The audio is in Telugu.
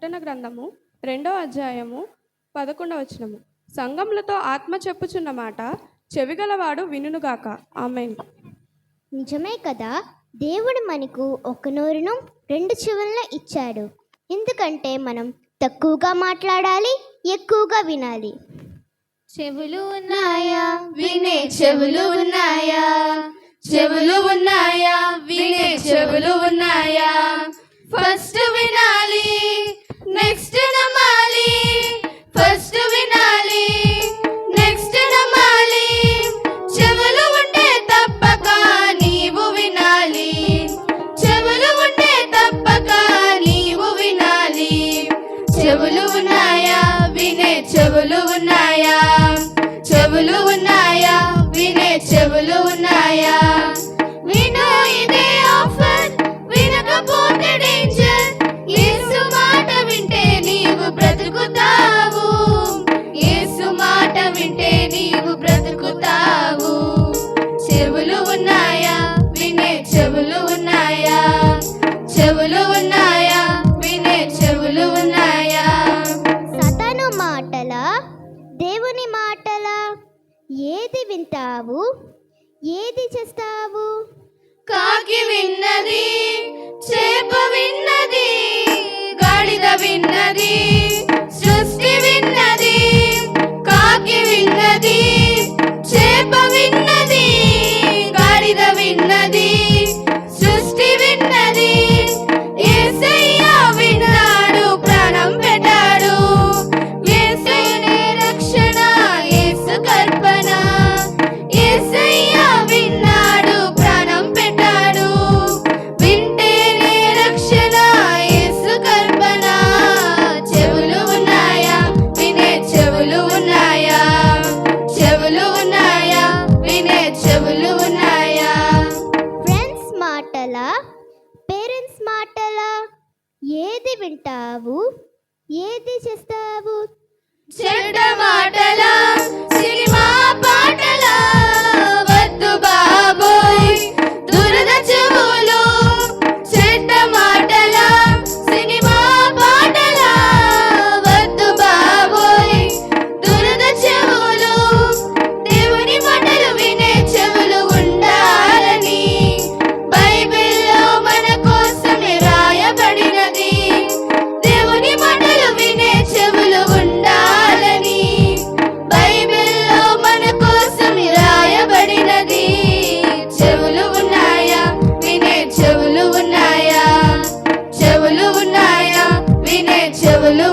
ప్రకటన గ్రంథము 2వ అధ్యాయము 11వ వచనము. సంఘములతో ఆత్మ చెప్పుచున్న మాట చెవిగలవాడు వినుగాక. ఆమేన్. నిజమే కదా, దేవుడు మనకు ఒక నోరును రెండు చెవులను ఇచ్చాడు. ఎందుకంటే మనం తక్కువగా మాట్లాడాలి, ఎక్కువగా వినాలి. చెవులు ఉన్నాయా వినే చెవులు ఉన్నాయా, చెవులు ఉన్నాయా వినే చెవులు ఉన్నాయా. ఫస్ట్ వినాలి నెక్స్ట్ నమ్మాలి, ఫస్ట్ వినాలి నెక్స్ట్ నమ్మాలి. చెవులు ఉంటే తప్పక నీవు వినాలి, చెవులు ఉంటే తప్పక నీవు వినాలి. చెవులు ఉన్నాయా వినే చెవులు ఉన్నాయా, చెవులు ఉన్నాయా వినే చెవులు ఉన్నాయా. విను ఇదే ఆఫర్, వినకపోతే డేంజర్. యేసు మాట వింటే నీవు బ్రతుకుతావు, యేసు మాట వింటే నీవు బ్రతుకుతావు. చెవులు ఉన్నాయా వినే చెవులు ఉన్నాయా, చెవులు ఉన్నాయా వినే చెవులు ఉన్నాయా. సాతాను మాటలా దేవుని మాటలా, ఏది వింటావు ఏది చేస్తావు? కాకి విన్నది, చేప విన్నది, గాడిద విన్నది, సృష్టి విన్నది. కాకి విన్నది, చేప విన్నది, గాడిద విన్నది, సృష్టి విన్నది. యేసయ్య విన్నాడు, ప్రాణం పెట్టాడు. యేసయ్యనే రక్షణ, యేసు కల్పన. యేసయ్య విన్నాడు, ప్రాణం పెట్టాడు. వింటేనే రక్షణ, యేసు కల్పన. చెవులు ఉన్నాయా వినే చెవులు ఉన్నాయా, చెవులు ఉన్నాయా వినే చెవులు ఉన్నాయా. ఫ్రెండ్స్ మాటలా పేరెంట్స్ మాటలా, ఏది వింటావు ఏది చేస్తావు? చెడ్డ మాటలా సినిమా పాటలా, వద్దు బాబోయ్ దురద చెవులు. చెడ్డ మాటలా సినిమా పాటలా, వద్దు బాబోయ్ దురద చెవులు. దేవుని మాటలు వినే చెవులు ఉండాలని బైబిల్లో మన కోసమే రాయబడినది. దేవుని మాటలు వినే చెవులు ఉండాలని బైబిల్లో మన కోసమే రాయబడినది. చెవులు ఉన్నాయా వినే చెవులు ఉన్నాయా, చెవులు ఉన్నాయా వినే చెవులు